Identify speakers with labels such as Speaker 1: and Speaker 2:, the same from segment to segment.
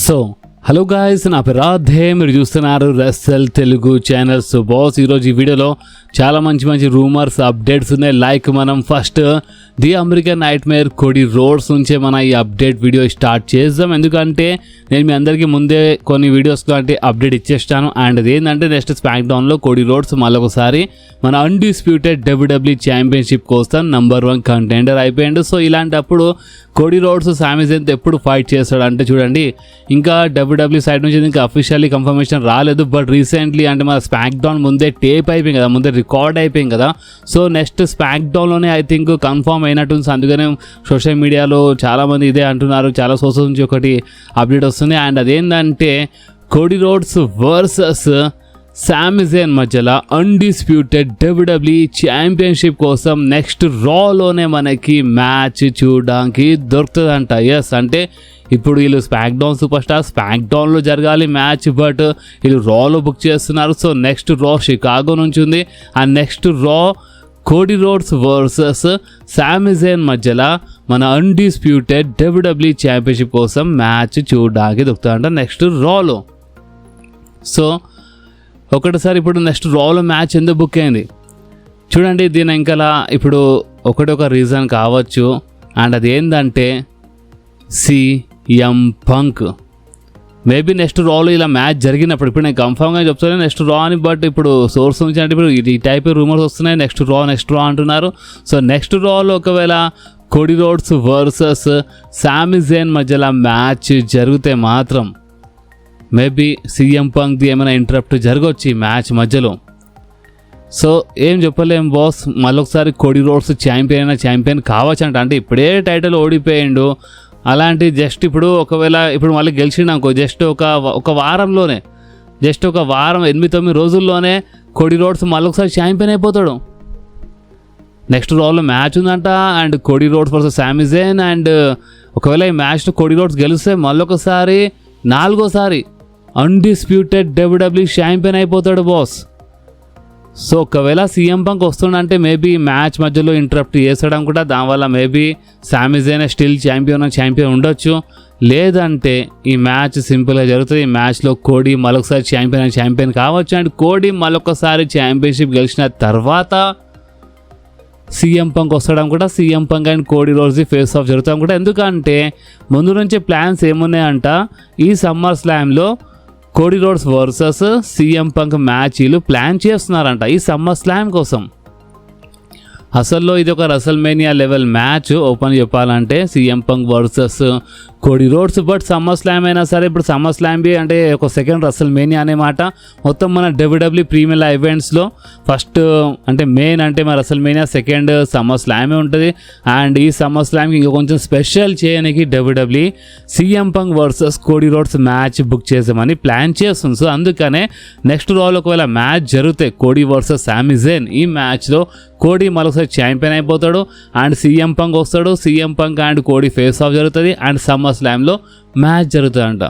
Speaker 1: So hello guys, నా పేరు రాధే, మీరు చూస్తున్నారు wrestle Telugu channel. So boss, ఈరోజు ఈ వీడియోలో చాలా మంచి రూమర్స్ అప్డేట్స్ ఉన్నాయి. లైక్ మనం first the American nightmare Cody Rhodes నుంచే మన ఈ అప్డేట్ వీడియో స్టార్ట్ చేద్దాం. ఎందుకంటే నేను మీ అందరికీ ముందే కొన్ని వీడియోస్లో అంటే అప్డేట్ ఇచ్చేస్తాను. అండ్ అది ఏంటంటే నెక్స్ట్ స్మాక్ డౌన్లో కోడీ రోడ్స్ మళ్ళొకసారి మన అన్డిస్ప్యూటెడ్ WWE ఛాంపియన్షిప్ కోసం #1 కంటెండర్ అయిపోయాడు. సో ఇలాంటప్పుడు కోడీ రోడ్స్ సామీ జైన్తో ఎప్పుడు ఫైట్ చేస్తాడు అంటే చూడండి, ఇంకా WWE సైడ్ నుంచి ఇంకా అఫీషియల్లీ కన్ఫర్మేషన్ రాలేదు. బట్ రీసెంట్లీ అంటే మన స్మాక్ డౌన్ ముందే టేప్ అయిపోయింది కదా, ముందే రికార్డ్ అయిపోయింది కదా. సో నెక్స్ట్ స్మాక్ డౌన్లోనే ఐ థింక్ కన్ఫర్మ్ అయినట్టుంది. అందుకనే సోషల్ మీడియాలో చాలామంది ఇదే అంటున్నారు, చాలా సోర్సెస్ నుంచి ఒకటి అప్డేట్ వస్తుంది. అండ్ అదేంటంటే కోడీ రోడ్స్ వర్సెస్ సామీ జైన్ మధ్యలో అన్డిస్ప్యూటెడ్ WWE ఛాంపియన్షిప్ కోసం నెక్స్ట్ రాలోనే మనకి మ్యాచ్ చూడడానికి దొరుకుతుందంట. ఎస్, అంటే ఇప్పుడు వీళ్ళు smack down super star smack డౌన్లో జరగాలి మ్యాచ్, బట్ వీళ్ళు రాలో బుక్ చేస్తున్నారు. సో నెక్స్ట్ రా షికాగో నుంచి ఉంది. ఆ నెక్స్ట్ రా కోడీ రోడ్స్ వర్సెస్ సామీ జైన్ మధ్యలో మన అన్డిస్ప్యూటెడ్ WWE ఛాంపియన్షిప్ కోసం మ్యాచ్ చూడడానికి దొరుకుతుందంట నెక్స్ట్ రాలో. సో ఒకటిసారి ఇప్పుడు నెక్స్ట్ రాలో మ్యాచ్ ఎందుకు బుక్ అయింది చూడండి. దీని ఇంకా ఇప్పుడు ఒక రీజన్ కావచ్చు. అండ్ అది ఏంటంటే CM Punk మేబీ నెక్స్ట్ రాలో ఇలా మ్యాచ్ జరిగినప్పుడు, ఇప్పుడు నేను కన్ఫర్మ్గా చెప్తాను నెక్స్ట్ రా అని, బట్ ఇప్పుడు సోర్స్ నుంచి అంటే ఇప్పుడు ఈ టైప్ రూమర్స్ వస్తున్నాయి నెక్స్ట్ రా అంటున్నారు. సో నెక్స్ట్ రాలో ఒకవేళ కోడీ రోడ్స్ వర్సెస్ సామీ జైన్ మధ్యలో మ్యాచ్ జరిగితే మాత్రం మేబీ CM Punkది ఏమైనా ఇంటరప్ట్ జరగవచ్చు ఈ మ్యాచ్ మధ్యలో. సో ఏం చెప్పలేం బాస్, మళ్ళొకసారి కోడీ రోడ్స్ ఛాంపియన్ కావచ్చు అంటే ఇప్పుడే టైటిల్ ఓడిపోయిండు. అలాంటి జస్ట్ ఇప్పుడు ఒకవేళ ఇప్పుడు మళ్ళీ గెలిచిండనుకో, జస్ట్ ఒక వారంలోనే, జస్ట్ ఒక వారం 8-9 రోజుల్లోనే కోడీ రోడ్స్ మళ్ళొకసారి ఛాంపియన్ అయిపోతాడు. నెక్స్ట్ రాలో మ్యాచ్ ఉందంట అండ్ కోడీ రోడ్స్ వర్సెస్ సామీ జైన్. అండ్ ఒకవేళ ఈ మ్యాచ్లో కోడీ రోడ్స్ గెలిస్తే మళ్ళొకసారి 4వ అన్డిస్ప్యూటెడ్ WWE ఛాంపియన్ అయిపోతాడు బాస్. సో ఒకవేళ CM Punk వస్తుండంటే మేబీ మ్యాచ్ మధ్యలో ఇంటరప్ట్ చేస్తాడు కూడా, దానివల్ల మేబీ సామీ జైన్ స్టిల్ ఛాంపియన్ ఉండొచ్చు. లేదంటే ఈ మ్యాచ్ సింపుల్గా జరుగుతుంది. ఈ మ్యాచ్లో కోడీ మరొకసారి ఛాంపియన్ కావచ్చు. అండ్ కోడీ మరొకసారి ఛాంపియన్షిప్ గెలిచిన తర్వాత CM Punk వస్తాడు కూడా. CM Punk and Cody Rhodes face off జరుగుతాం కూడా. ఎందుకంటే ముందు నుంచి ప్లాన్స్ ఏమున్నాయంట, ఈ సమ్మర్ స్లామ్లో Cody Rhodes versus CM Punk మ్యాచ్లు ప్లాన్ చేస్తున్నారంట ఈ సమ్మర్ స్లామ్ కోసం. అసల్లో ఇది ఒక రెసల్మేనియా లెవెల్ మ్యాచ్ ఓపెన్ చెప్పాలంటే CM Punk versus Cody Rhodes. But SummerSlam అయినా సరే, ఇప్పుడు సమ్మర్ స్లామ్ బి అంటే ఒక సెకండ్ రెసల్మేనియా అనే మాట. మొత్తం మన WWE ప్రీమియర్ ఈవెంట్స్లో ఫస్ట్ అంటే మెయిన్ అంటే మన రెసల్మేనియా, సెకండ్ సమ్మర్ స్లామే ఉంటుంది. అండ్ ఈ సమ్మర్ స్లామ్కి ఇంకా కొంచెం స్పెషల్ చేయడానికి WWE CM Punk versus Cody roads match book చేసామని ప్లాన్ చేస్తుంది. సో అందుకనే నెక్స్ట్ రాలో ఒకవేళ మ్యాచ్ జరిగితే కోడీ వర్సెస్ సామీ జైన్, ఈ మ్యాచ్లో కోడీ మరొకసారి ఛాంపియన్ అయిపోతాడు అండ్ CM Punk వస్తాడు. CM Punk and Cody face of జరుగుతుంది అండ్ సమ్మర్ స్లామ్లో మ్యాచ్ జరుగుతుందంట.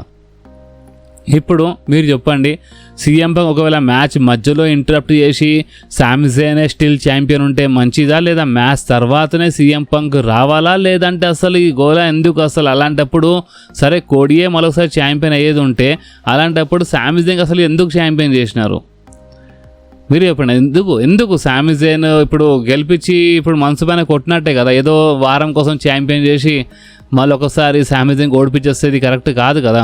Speaker 1: ఇప్పుడు మీరు చెప్పండి, CM Punk ఒకవేళ మ్యాచ్ మధ్యలో ఇంటరప్ట్ చేసి సామీ జైన్ స్టిల్ ఛాంపియన్ ఉంటే మంచిదా, లేదా మ్యాచ్ తర్వాతనే CM Punk రావాలా, లేదంటే అసలు ఈ గోలా ఎందుకు అసలు? అలాంటప్పుడు సరే కోడీయే మరొకసారి ఛాంపియన్ అయ్యేది ఉంటే అలాంటప్పుడు సామీ జైన్ అసలు ఎందుకు ఛాంపియన్ చేసినారు మీరు చెప్పండి. ఎందుకు సామీ జైన్ ఇప్పుడు గెలిపించి ఇప్పుడు మనసు పైన కొట్టినట్టే కదా, ఏదో వారం కోసం ఛాంపియన్ చేసి మళ్ళీ ఒకసారి సామీ జైన్ ఓడిపించేస్తే కరెక్ట్ కాదు కదా.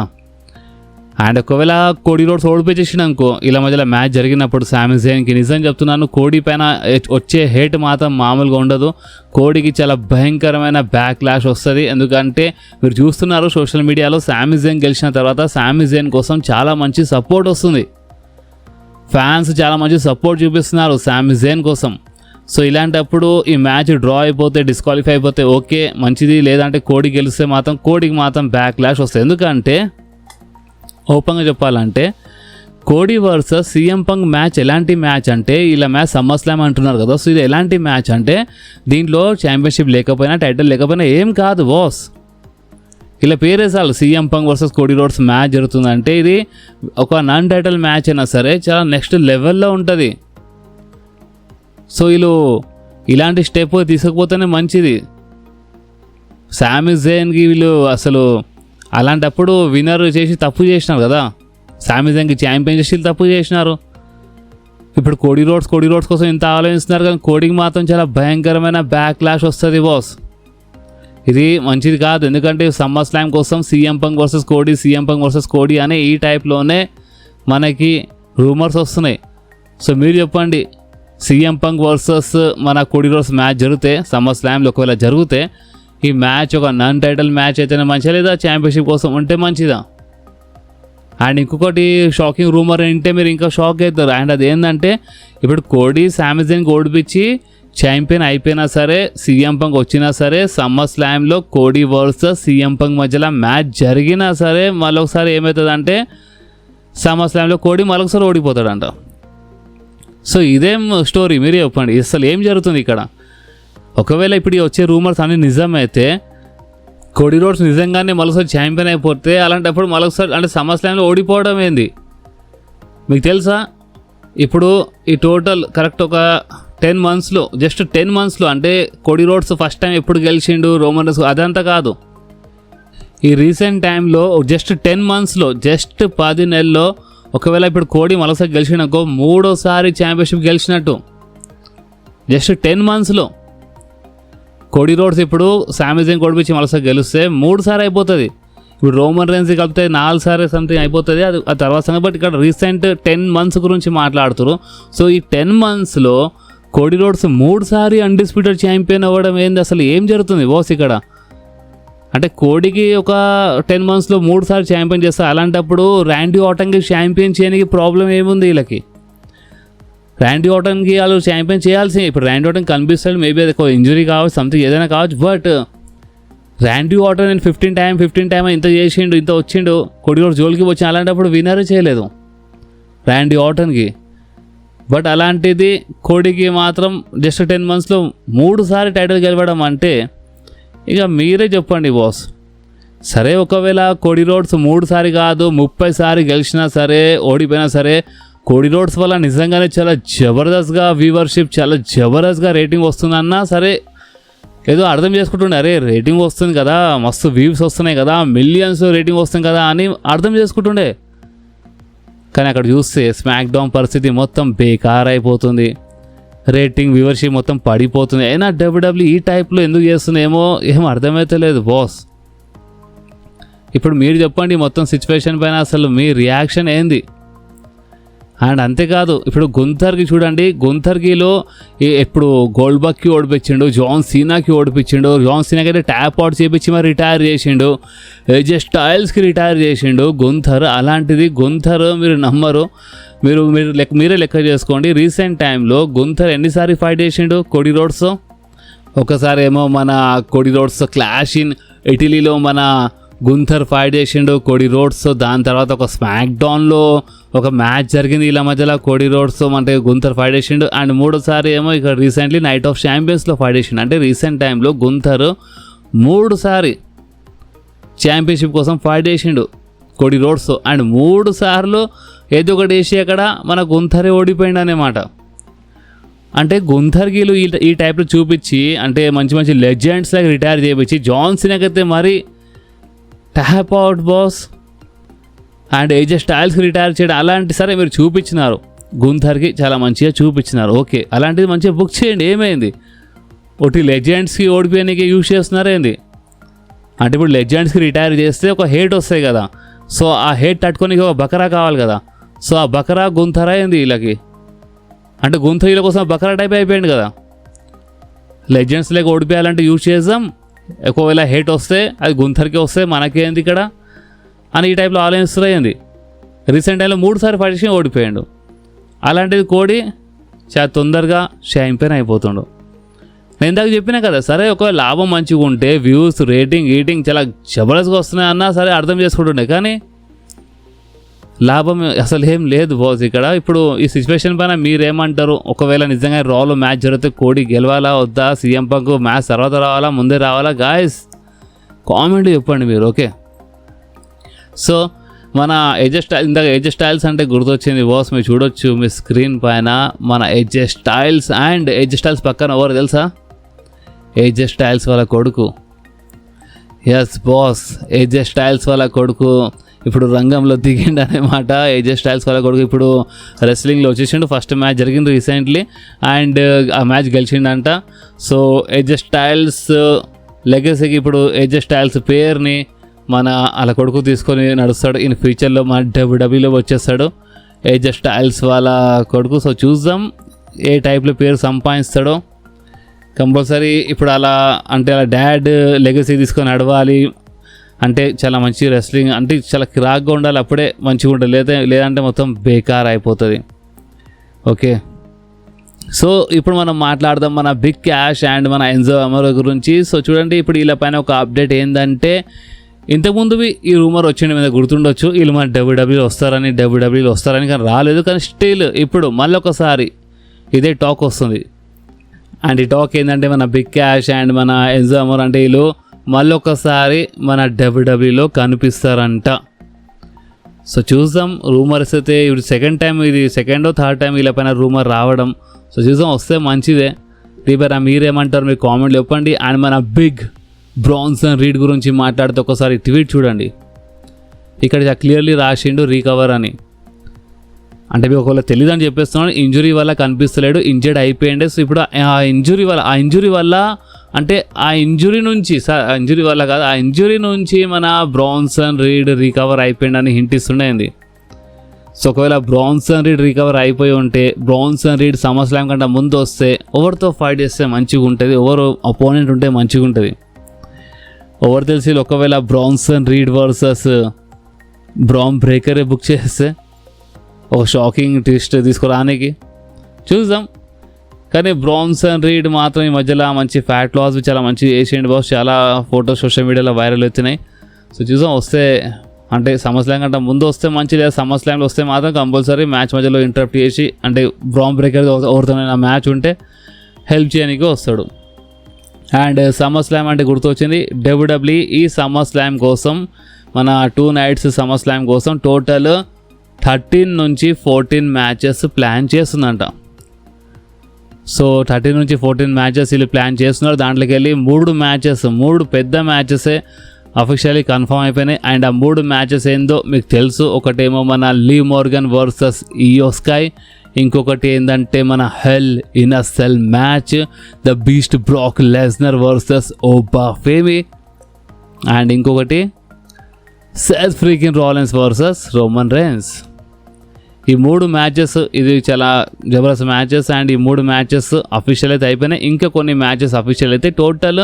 Speaker 1: అండ్ ఒకవేళ కోడీ రోడ్స్ ఓడిపించేసినాకో ఇలా మధ్యలో మ్యాచ్ జరిగినప్పుడు సామీ జైన్కి నిజం చెప్తున్నాను, కోడీ పైన వచ్చే హేట్ మాత్రం మామూలుగా ఉండదు. కోడీకి చాలా భయంకరమైన బ్యాక్ లాష్ వస్తుంది. ఎందుకంటే మీరు చూస్తున్నారు సోషల్ మీడియాలో సామీ జైన్ గెలిచిన తర్వాత సామీ జైన్ కోసం చాలా మంచి సపోర్ట్ వస్తుంది. ఫ్యాన్స్ చాలా మంచి సపోర్ట్ చూపిస్తున్నారు సామీ జైన్ కోసం. సో ఇలాంటప్పుడు ఈ మ్యాచ్ డ్రా అయిపోతే, డిస్క్వాలిఫై అయిపోతే ఓకే మంచిది, లేదంటే కోడీ గెలిస్తే మాత్రం కోడీకి మాత్రం బ్యాక్ లాష్ వస్తుంది. ఎందుకంటే ఓపెన్గా చెప్పాలంటే Cody versus CM Punk match ఎలాంటి మ్యాచ్ అంటే, ఇలా మ్యాచ్ సమ్మర్ స్లామ్ అంటున్నారు కదా. సో ఇది ఎలాంటి మ్యాచ్ అంటే దీంట్లో ఛాంపియన్షిప్ లేకపోయినా, టైటిల్ లేకపోయినా ఏం కాదు బాస్. ఇలా పేరేసాలు CM Punk versus Cody roads match జరుగుతుందంటే ఇది ఒక నాన్ టైటిల్ మ్యాచ్ అయినా సరే చాలా నెక్స్ట్ లెవెల్లో ఉంటుంది. సో వీళ్ళు ఇలాంటి స్టెప్ తీసుకపోతేనే మంచిది. సామీ జైన్కి వీళ్ళు అసలు అలాంటప్పుడు విన్నర్ చేసి తప్పు చేసినారు కదా, సామిజంగ్కి ఛాంపియన్ చేసి తప్పు చేసినారు. ఇప్పుడు కోడీ రోడ్స్ కోసం ఇంత ఆలోచిస్తున్నారు, కానీ కోడికి మాత్రం చాలా భయంకరమైన బ్యాక్ క్లాష్ వస్తుంది బాస్. ఇది మంచిది కాదు, ఎందుకంటే సమ్మర్ స్లామ్ కోసం సీఎం పంక్ వర్సెస్ కోడి అనే ఈ టైప్లోనే మనకి రూమర్స్ వస్తున్నాయి. సో మీరు చెప్పండి, సీఎం పంక్ వర్సెస్ మన కోడీ రోడ్స్ మ్యాచ్ జరిగితే సమ్మర్ స్లామ్లో ఒకవేళ జరిగితే ఈ మ్యాచ్ ఒక నాన్ టైటిల్ మ్యాచ్ అయితేనే మంచిదా, లేదా ఛాంపియన్షిప్ కోసం ఉంటే మంచిదా? అండ్ ఇంకొకటి షాకింగ్ రూమర్ ఏంటంటే మీరు ఇంకా షాక్ అవుతారు. అండ్ అది ఏంటంటే ఇప్పుడు కోడి సామిజన్కి ఓడిపించి ఛాంపియన్ అయిపోయినా సరే, సీఎం పంక్ వచ్చినా సరే, సమ్మర్ స్లామ్లో కోడి వర్సెస్ సీఎం పంక్ మధ్యలో మ్యాచ్ జరిగినా సరే మరొకసారి ఏమవుతుందంటే సమ్మర్ స్లామ్లో కోడి మరొకసారి ఓడిపోతాడంట. సో ఇదేం స్టోరీ మీరు చెప్పండి, అసలు ఏం జరుగుతుంది ఇక్కడ? ఒకవేళ ఇప్పుడు వచ్చే రూమర్స్ అన్ని నిజమైతే కోడీ రోడ్స్ నిజంగానే మరోసారి ఛాంపియన్ అయిపోతే అలాంటప్పుడు మరోసారి అంటే సమ్మర్ స్లామ్లో ఓడిపోవడం ఏంది మీకు తెలుసా? ఇప్పుడు ఈ టోటల్ కరెక్ట్ ఒక 10 monthsలో జస్ట్ 10 monthsలో అంటే కోడీ రోడ్స్ ఫస్ట్ టైం ఎప్పుడు గెలిచిండు రోమన్ రైన్స్ అదంతా కాదు, ఈ రీసెంట్ టైంలో జస్ట్ 10 monthsలో జస్ట్ 10 నెలల్లో ఒకవేళ ఇప్పుడు కోడి మరోసారి గెలిచినాకో 3వ ఛాంపియన్షిప్ గెలిచినట్టు జస్ట్ 10 monthsలో. కోడీ రోడ్స్ ఇప్పుడు సామిజన్ ఓడిపించి మరోసారి గెలిస్తే 3 అయిపోతుంది. ఇప్పుడు రోమన్ రైన్స్ కలిపితే 4 సంథింగ్ అయిపోతుంది, అది ఆ తర్వాత సంగతి. బట్ ఇక్కడ రీసెంట్ 10 months గురించి మాట్లాడుతున్నారు. సో ఈ 10 monthsలో కోడీ రోడ్స్ 3 అన్డిస్ప్యూటెడ్ ఛాంపియన్ అవ్వడం ఏంది, అసలు ఏం జరుగుతుంది బాస్ ఇక్కడ? అంటే కోడికి ఒక 10 monthsలో 3 ఛాంపియన్ చేస్తారు, అలాంటప్పుడు ర్యాండీ ఆర్టన్కి ఛాంపియన్ చేయడానికి ప్రాబ్లం ఏముంది వీళ్ళకి? ర్యాండీ ఆర్టన్కి వాళ్ళు ఛాంపియన్ చేయాల్సింది. ఇప్పుడు ర్యాండీ ఆర్టన్ కనిపిస్తాడు, మేబీ అది ఒక ఇంజరీ కావచ్చు, సంథింగ్ ఏదైనా కావచ్చు. బట్ ర్యాండీ ఆర్టన్ నేను 15 టైమ్ ఇంత చేసిండు, ఇంత వచ్చిండు, కోడీ రోడ్స్ జోలికి వచ్చి అలాంటప్పుడు విన్నరే చేయలేదు ర్యాండీ ఆర్టన్కి. బట్ అలాంటిది కోడికి మాత్రం జస్ట్ 10 monthsలో 3 టైటిల్ గెలవడం అంటే ఇక మీరే చెప్పండి బాస్. సరే ఒకవేళ కోడీ రోడ్స్ 3 కాదు 30 గెలిచినా సరే, ఓడిపోయినా సరే, కోడీ రోడ్స్ వల్ల నిజంగానే చాలా జబర్దస్త్గా వ్యూవర్షిప్, చాలా జబర్దస్త్గా రేటింగ్ వస్తుందన్నా సరే ఏదో అర్థం చేసుకుంటుండే, అరే రేటింగ్ వస్తుంది కదా, మస్తు వ్యూస్ వస్తున్నాయి కదా, మిలియన్స్ రేటింగ్ వస్తుంది కదా అని అర్థం చేసుకుంటుండే. కానీ అక్కడ చూస్తే స్మాక్ డౌన్ పరిస్థితి మొత్తం బేకార్ అయిపోతుంది, రేటింగ్ వ్యూవర్షిప్ మొత్తం పడిపోతుంది. అయినా డబ్ల్యూడబ్ల్యూ ఈ టైప్లో ఎందుకు చేస్తుందేమో ఏం అర్థమైతలేదు బాస్. ఇప్పుడు మీరు చెప్పండి మొత్తం సిచ్యువేషన్ పైన అసలు మీ రియాక్షన్ ఏంది? అండ్ అంతేకాదు ఇప్పుడు గుంథర్కి చూడండి, గుంథర్కిలో ఇప్పుడు గోల్డ్బర్గ్కి ఓడిపించిండు, జాన్ సీనాకి ఓడిపించిండు, జాన్ సీనాకి అయితే ట్యాప్ అవుట్ చేపించి మరి రిటైర్ చేసిండు, ఏజే స్టైల్స్కి రిటైర్ చేసిండు గుంథర్. అలాంటిది గుంథర్ మీరు నమ్మరు, మీరే లెక్క చేసుకోండి. రీసెంట్ టైంలో గుంథర్ ఎన్నిసార్లు ఫైట్ చేసిండు కోడీ రోడ్స్? ఒకసారి ఏమో మన కోడీ రోడ్స్ క్లాష్ ఇన్ ఇటలీలో మన గుంథర్ ఫైట్ చేసిండు కోడీ రోడ్స్. దాని తర్వాత ఒక స్మాక్ డౌన్లో ఒక మ్యాచ్ జరిగింది వీళ్ళ మధ్యలో, కోడీ రోడ్స్ అంటే గుంథర్ ఫైట్ చేసిండు. అండ్ 3 ఏమో ఇక్కడ రీసెంట్లీ నైట్ ఆఫ్ ఛాంపియన్స్లో ఫైట్ చేసిండు. అంటే రీసెంట్ టైంలో గుంథర్ 3 ఛాంపియన్షిప్ కోసం ఫైట్ చేసిండు కోడీ రోడ్స్. అండ్ 3 ఏదో ఒకటి వేసి అక్కడ మన గుంథరే ఓడిపోయిండు అన్నమాట. అంటే గుంథర్కి ఈ టైప్లో చూపించి అంటే మంచి లెజెండ్స్ లాగా రిటైర్ చేయించి, జాన్ సీనాకి అయితే మరి tap out boss and AJ స్టైల్స్కి రిటైర్ చేయడం అలాంటి సరే మీరు చూపించినారు, గుంథర్కి చాలా మంచిగా చూపించినారు, ఓకే. అలాంటిది మంచిగా బుక్ చేయండి, ఏమైంది? ఒకటి లెజెండ్స్కి ఓడిపోయానికి యూజ్ చేస్తున్నారు ఏంది? అంటే ఇప్పుడు లెజెండ్స్కి రిటైర్ చేస్తే ఒక హేట్ వస్తాయి కదా, సో ఆ హేట్ తట్టుకొని ఒక బకరా కావాలి కదా, సో ఆ బకరా గుంథర్ అయింది వీళ్ళకి. అంటే గుంథర్ వీళ్ళ కోసం బకరా టైప్ అయిపోయింది కదా. లెజెండ్స్ లేక ఓడిపోయాలంటే యూజ్ చేద్దాం, ఒకవేళ హేట్ వస్తే అది గుంథర్కి వస్తే మనకేంది ఇక్కడ అని ఈ టైప్లో ఆలోచిస్తుంది. రీసెంట్ టైంలో 3 ఫైట్ చేసి ఓడిపోయాడు. అలాంటిది కోడి చాలా తొందరగా ఛాంపియన్ అయిపోతుండు. నేను ఇందాక చెప్పినా కదా, సరే ఒకవేళ లాభం మంచిగా ఉంటే వ్యూస్ రేటింగ్ చాలా జబర్దస్త్గా వస్తున్నాయి అన్నా సరే అర్థం చేసుకుంటుండే, కానీ లాభం అసలు ఏం లేదు బాస్ ఇక్కడ. ఇప్పుడు ఈ సిచ్యువేషన్ పైన మీరేమంటారు? ఒకవేళ నిజంగా రాలో మ్యాచ్ జరిగితే కోడి గెలవాలా వద్దా? సీఎం పంక్ మ్యాచ్ తర్వాత రావాలా ముందే రావాలా? గాయస్ కామెంట్ చెప్పండి మీరు, ఓకే. సో మన ఏజే స్టైల్స్ అంటే గుర్తొచ్చింది బాస్, మీరు చూడొచ్చు మీ స్క్రీన్ పైన మన ఏజే స్టైల్స్. అండ్ ఏజే స్టైల్స్ పక్కన ఎవరు తెలుసా? ఏజే స్టైల్స్ వాళ్ళ కొడుకు. ఎస్ బాస్, ఏజే స్టైల్స్ వాళ్ళ కొడుకు ఇప్పుడు రంగంలో దిగిండు అనమాట. ఏజే స్టైల్స్ వాళ్ళ కొడుకు ఇప్పుడు రెస్లింగ్లో వచ్చేసిండు. ఫస్ట్ మ్యాచ్ జరిగింది రీసెంట్లీ అండ్ ఆ మ్యాచ్ గెలిచిండంట. సో ఏజే స్టైల్స్ లెగసీకి ఇప్పుడు ఏజే స్టైల్స్ పేరుని మన వాళ్ళ కొడుకు తీసుకొని నడుస్తాడు. ఇన్ ఫ్యూచర్లో మన డబ్ల్యూడబ్ల్యూలో వచ్చేస్తాడు ఏజే స్టైల్స్ వాళ్ళ కొడుకు. సో చూద్దాం ఏ టైప్లో పేరు సంపాదిస్తాడో. కంపల్సరీ ఇప్పుడు అలా అంటే అలా డాడ్ లెగసీ తీసుకొని నడవాలి అంటే చాలా మంచి రెస్లింగ్ అంటే చాలా కిరాక్గా ఉండాలి, అప్పుడే మంచిగా ఉంటుంది. లేదంటే మొత్తం బేకార్ అయిపోతుంది. ఓకే, సో ఇప్పుడు మనం మాట్లాడదాం మన బిగ్ క్యాష్ అండ్ మన ఎన్జో అమరో గురించి. సో చూడండి ఇప్పుడు వీళ్ళ పైన ఒక అప్డేట్ ఏంటంటే, ఇంతకుముందువి ఈ రూమర్ వచ్చింది మీద గుర్తుండొచ్చు, వీళ్ళు మన డబ్ల్యూడబ్ల్యూలో వస్తారని కానీ రాలేదు. కానీ స్టిల్ ఇప్పుడు మళ్ళీ ఒకసారి ఇదే టాక్ వస్తుంది. అండ్ ఈ టాక్ ఏంటంటే మన బిగ్ క్యాష్ అండ్ మన ఎన్జో అమరో అంటే వీళ్ళు మళ్ళీ ఒకసారి మన డబ్ల్యూడబ్ల్యూలో కనిపిస్తారంట. సో చూద్దాం. రూమర్స్ అయితే ఇప్పుడు సెకండ్ థర్డ్ టైం వీళ్ళ పైన రూమర్ రావడం. సో చూద్దాం, వస్తే మంచిదే. దీపరా మీరేమంటారు, మీ కామెంట్లు చెప్పండి. అండ్ మన బిగ్ బ్రాన్సన్ రీడ్ గురించి మాట్లాడితే ఒకసారి ట్వీట్ చూడండి. ఇక్కడ క్లియర్లీ రాసిండు రీకవర్ అని. అంటే మీకు ఒకవేళ తెలియదు అని చెప్పేస్తున్నాడు, ఇంజురీ వల్ల కనిపిస్తలేడు, ఇంజర్డ్ అయిపోయిండే. సో ఇప్పుడు ఆ ఇంజురీ వల్ల అంటే ఆ ఇంజురీ నుంచి మన బ్రాన్సన్ రీడ్ రికవర్ అయిపోయిందని హింట్ ఇస్తుండేది. సో ఒకవేళ బ్రాన్సన్ రీడ్ రికవర్ అయిపోయి ఉంటే, బ్రాన్సన్ రీడ్ సమ్మర్స్లామ్ కంటే ముందు వస్తే ఎవరితో ఫైట్ చేస్తే మంచిగా ఉంటుంది, ఎవరు అపోనెంట్ ఉంటే మంచిగా ఉంటుంది, ఎవరు తెలిసి ఒకవేళ బ్రాన్సన్ రీడ్ వర్సెస్ బ్రాన్ బ్రేకరే బుక్ చేస్తే ఒక షాకింగ్ ట్విస్ట్ తీసుకురానికి చూద్దాం. కానీ బ్రాన్సన్ రీడ్ మాత్రం ఈ మధ్యలో మంచి ఫ్యాట్ లాస్ చాలా మంచి చేసేయండి బాస్. చాలా ఫోటోస్ సోషల్ మీడియాలో వైరల్ అవుతున్నాయి. సో చూద్దాం, వస్తే అంటే సమ్మర్స్లామ్ కంటే ముందు వస్తే మంచి, లేదా సమ్మర్స్లామ్లో వస్తే మాత్రం కంపల్సరీ మ్యాచ్ మధ్యలో ఇంటరప్ట్ చేసి అంటే బ్రాన్ బ్రేకర్ ఎవరితోనైనా మ్యాచ్ ఉంటే హెల్ప్ చేయడానికి వస్తాడు. అండ్ సమ్మర్స్లామ్ అంటే గుర్తొచ్చింది, డబ్ల్యూడబ్ల్యూ ఈ సమ్మర్స్లామ్ కోసం మన 2 nights సమ్మర్స్లామ్ కోసం టోటల్ 13 నుంచి 14 మ్యాచెస్ ప్లాన్ చేస్తుందంట. సో 13 నుంచి 14 మ్యాచెస్ వీళ్ళు ప్లాన్ చేస్తున్నారు. దాంట్లోకి వెళ్ళి 3 పెద్ద మ్యాచెసే అఫీషియల్లీ కన్ఫర్మ్ అయిపోయినాయి. అండ్ ఆ 3 మ్యాచెస్ ఏందో మీకు తెలుసు. ఒకటేమో మన Liv Morgan versus Iyo Sky, ఇంకొకటి ఏంటంటే మన Hell in a Cell match, the beast Brock Lesnar versus Oba Femi, and ఇంకొకటి Seth freakin Rollins versus Roman Reigns. ఈ 3 మ్యాచెస్ ఇది చాలా జబర్దస్త్ మ్యాచెస్. అండ్ ఈ 3 మ్యాచెస్ అఫీషియల్ అయితే అయిపోయినాయి. ఇంకా కొన్ని మ్యాచెస్ అఫీషియల్ అయితే. టోటల్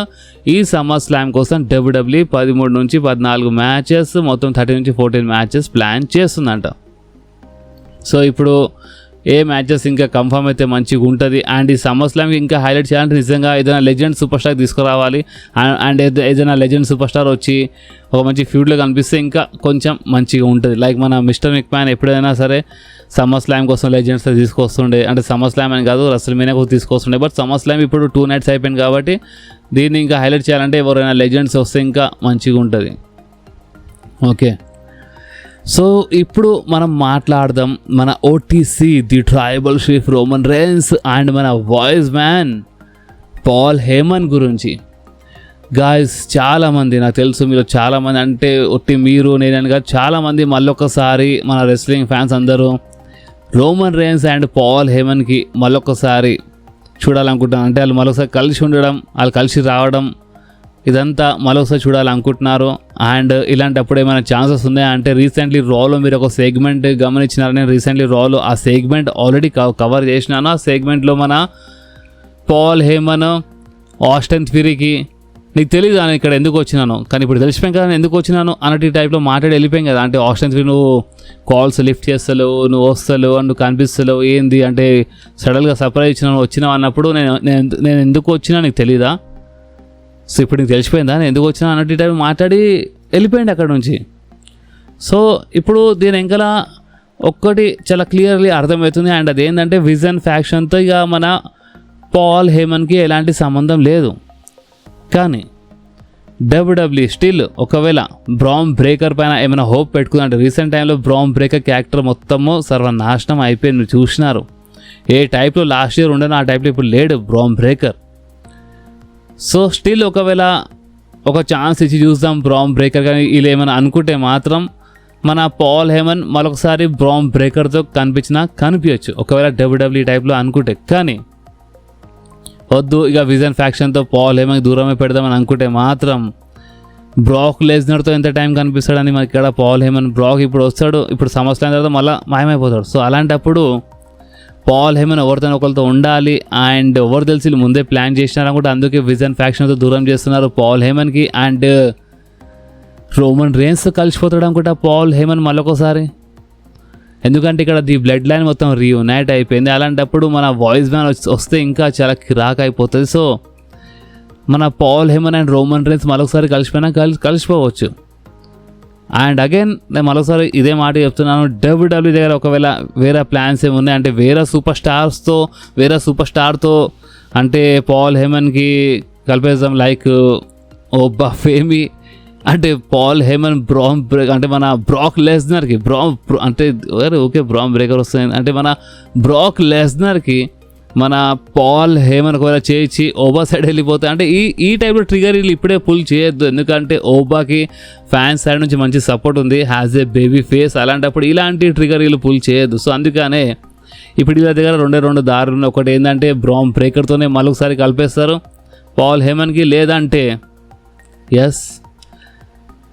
Speaker 1: ఈ సమ్మర్ స్లామ్ కోసం డబ్ల్యూడబ్ల్యూ 13 నుంచి 14 మ్యాచెస్, మొత్తం 13 నుంచి 14 మ్యాచెస్ ప్లాన్ చేస్తుందంట. సో ఇప్పుడు ఏ మ్యాచెస్ ఇంకా కన్ఫర్మ్ అయితే మంచిగా ఉంటుంది. అండ్ ఈ సమ్మర్ స్లామ్ ఇంకా హైలైట్ చేయాలంటే నిజంగా ఏదైనా లెజెండ్ సూపర్ స్టార్ తీసుకురావాలి. అండ్ ఏదైనా లెజెండ్ సూపర్ స్టార్ వచ్చి ఒక మంచి ఫ్యూడ్లో కనిపిస్తే ఇంకా కొంచెం మంచిగా ఉంటుంది. లైక్ మన మిస్టర్ మెక్మ్యాన్ ఎప్పుడైనా సరే సమ్మర్ స్లామ్ కోసం లెజెండ్స్ తీసుకొస్తుండే, అంటే సమ్మర్ స్లామ్ అని కాదు రెస్ల్మేనియా కోసం తీసుకొస్తుండే. బట్ సమ్మర్ స్లామ్ ఇప్పుడు 2 nights అయిపోయింది కాబట్టి దీన్ని ఇంకా హైలైట్ చేయాలంటే ఎవరైనా లెజెండ్స్ వస్తే ఇంకా మంచిగా ఉంటుంది. ఓకే, సో ఇప్పుడు మనం మాట్లాడదాం మన OTC the tribal chief Roman Reigns and మన వాయిస్ మ్యాన్ పాల్ హేమన్ గురించి. గాయస్ చాలామంది నాకు తెలుసు, మీరు చాలామంది అంటే ఒట్టి మీరు నేనని కాదు, చాలామంది మళ్ళొకసారి మన రెస్లింగ్ ఫ్యాన్స్ అందరూ రోమన్ రైన్స్ అండ్ పాల్ హేమన్కి మళ్ళొకసారి చూడాలనుకుంటున్నాను. అంటే వాళ్ళు మళ్ళొకసారి కలిసి ఉండడం, వాళ్ళు కలిసి రావడం, ఇదంతా మళ్ళొకసారి చూడాలనుకుంటున్నారు. అండ్ ఇలాంటప్పుడు ఏమైనా ఛాన్సెస్ ఉన్నాయా అంటే, రీసెంట్లీ రాలో మీరు ఒక సెగ్మెంట్ గమనించినారని, రీసెంట్లీ రాలో ఆ సెగ్మెంట్ ఆల్రెడీ కవర్ చేసినాను. ఆ సెగ్మెంట్లో మన పాల్ హేమన్ ఆస్టన్ థియరీకి నీకు తెలియదు నేను ఇక్కడ ఎందుకు వచ్చినాను, కానీ ఇప్పుడు తెలిసిపోయాం కదా నేను ఎందుకు వచ్చినాను అన్నట్టు టైప్లో మాట్లాడి వెళ్ళిపోయాం కదా. అంటే ఆస్టన్ థియరీ నువ్వు కాల్స్ లిఫ్ట్ చేస్తలేవు, నువ్వు వస్తలేవు, నువ్వు కనిపిస్తలేవు, ఏంది అంటే సడన్గా సర్ప్రైజ్ ఇచ్చినాను వచ్చినావు అన్నప్పుడు నేను ఎందుకు వచ్చినా నీకు తెలీదా? సో ఇప్పుడు నీకు తెలిసిపోయిందా నేను ఎందుకు వచ్చినా అన్నట్టు టైం మాట్లాడి వెళ్ళిపోయింది అక్కడ నుంచి. సో ఇప్పుడు దీని వెనకాల ఒక్కటి చాలా క్లియర్లీ అర్థమవుతుంది. అండ్ అదేంటంటే విజన్ ఫ్యాక్షన్తో ఇక మన పాల్ హేమన్కి ఎలాంటి సంబంధం లేదు. కానీ డబ్ల్యూడబ్ల్యూ స్టిల్ ఒకవేళ బ్రాన్ బ్రేకర్ పైన ఏమైనా హోప్ పెట్టుకుందంటే, రీసెంట్ టైంలో బ్రాన్ బ్రేకర్ క్యారెక్టర్ మొత్తము సర్వనాశనం అయిపోయింది, మీరు చూసినారు. ఏ టైప్లో లాస్ట్ ఇయర్ ఉండేనో ఆ టైప్లో ఇప్పుడు లేడు బ్రాన్ బ్రేకర్. సో స్టిల్ ఒకవేళ ఒక ఛాన్స్ ఇచ్చి చూద్దాం బ్రామ్ బ్రేకర్ కానీ ఇలా ఏమైనా అనుకుంటే మాత్రం మన పాల్ హేమన్ మరొకసారి బ్రామ్ బ్రేకర్తో కనిపించచ్చు ఒకవేళ డబ్ల్యూడబ్ల్యూ టైప్లో అనుకుంటే. కానీ వద్దు ఇక విజన్ ఫ్యాక్షన్తో పాల్ హేమన్ దూరమే పెడదామని అనుకుంటే మాత్రం బ్రాక్ లెస్నర్తో ఎంత టైం కనిపిస్తాడని మనకి ఇక్కడ పాల్ హేమన్ బ్రాక్ ఇప్పుడు వస్తాడు, ఇప్పుడు సమస్య అయిన తర్వాత మళ్ళీ మాయమైపోతాడు. సో అలాంటప్పుడు పాల్ హేమన్ ఎవరితో ఒకరితో ఉండాలి అండ్ ఎవరు తెలిసి ముందే ప్లాన్ చేసినారు అనుకుంటే అందుకే విజన్ ఫ్యాక్షన్తో దూరం చేస్తున్నారు పాల్ హేమన్కి. అండ్ రోమన్ రేన్స్తో కలిసిపోతాడు అనుకుంటా పాల్ హేమన్ మళ్ళొకసారి, ఎందుకంటే ఇక్కడ ది బ్లడ్ లైన్ మొత్తం రీయునైట్ అయిపోయింది. అలాంటప్పుడు మన వాయిస్ మ్యాన్ వస్తే ఇంకా చాలా కిరాక్ అయిపోతుంది. సో మన Paul Heyman and Roman Reigns మరొకసారి కలిసిపోవచ్చు. అండ్ అగైన్ నేను మరొకసారి ఇదే మాట చెప్తున్నాను, డబ్ల్యూడబ్ల్యూ దగ్గర ఒకవేళ వేరే ప్లాన్స్ ఏమి ఉన్నాయి అంటే వేరే సూపర్ స్టార్తో అంటే పాల్ హేమన్కి కలిపేద్దాం, లైక్ ఓబ్బా ఫేమీ అంటే పాల్ హేమన్ బ్రామ్ బ్రేక్ అంటే మన బ్రాక్ లెస్నర్కి అంటే ఓకే బ్రామ్ బ్రేకర్ వస్తుంది అంటే మన బ్రాక్ లెస్నర్కి మన పాల్ హేమన్ ఒకవేళ చేయించి ఓబా సైడ్ వెళ్ళిపోతాయి అంటే ఈ టైప్లో ట్రిగర్ వీళ్ళు ఇప్పుడే పుల్ చేయొద్దు, ఎందుకంటే ఓబాకి ఫ్యాన్స్ సైడ్ నుంచి మంచి సపోర్ట్ ఉంది హ్యాజ్ ఏ బేబీ ఫేస్. అలాంటప్పుడు ఇలాంటి ట్రిగర్ వీళ్ళు పుల్ చేయొద్దు. సో అందుకనే ఇప్పుడు వీళ్ళ దగ్గర రెండు దారులు ఉన్నాయి. ఒకటి ఏంటంటే బ్రామ్ బ్రేకర్తోనే మరొకసారి కలిపేస్తారు పాల్ హేమన్కి, లేదంటే ఎస్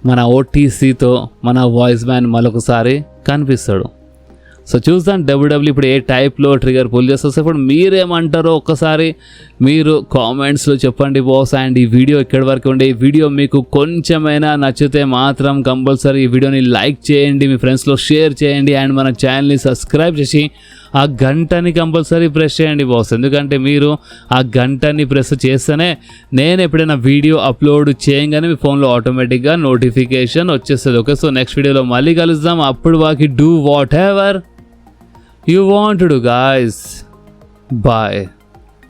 Speaker 1: మన ఓటీసీతో మన వాయిస్ మ్యాన్ మరొకసారి కనిపిస్తాడు. సో చూద్దాం డబ్ల్యూడబ్ల్యూ ఇప్పుడు ఏ టైప్లో ట్రిగర్ పుల్ చేస్తే. ఇప్పుడు మీరేమంటారో ఒక్కసారి మీరు కామెంట్స్లో చెప్పండి బాస్. అండ్ ఈ వీడియో ఇక్కడి వరకు ఉండే ఈ వీడియో మీకు కొంచెమైనా నచ్చితే మాత్రం కంపల్సరీ ఈ వీడియోని లైక్ చేయండి, మీ ఫ్రెండ్స్లో షేర్ చేయండి అండ్ మన ఛానల్ని సబ్స్క్రైబ్ చేసి ఆ గంటని కంపల్సరీ ప్రెస్ చేయండి బాస్, ఎందుకంటే మీరు ఆ గంటని ప్రెస్ చేస్తేనే నేను ఎప్పుడైనా వీడియో అప్లోడ్ చేయగానే మీ ఫోన్లో ఆటోమేటిక్గా నోటిఫికేషన్ వచ్చేస్తుంది. ఓకే, సో నెక్స్ట్ వీడియోలో మళ్ళీ కలుద్దాం. అప్పుడు బాకి do whatever you want to do guys. Bye.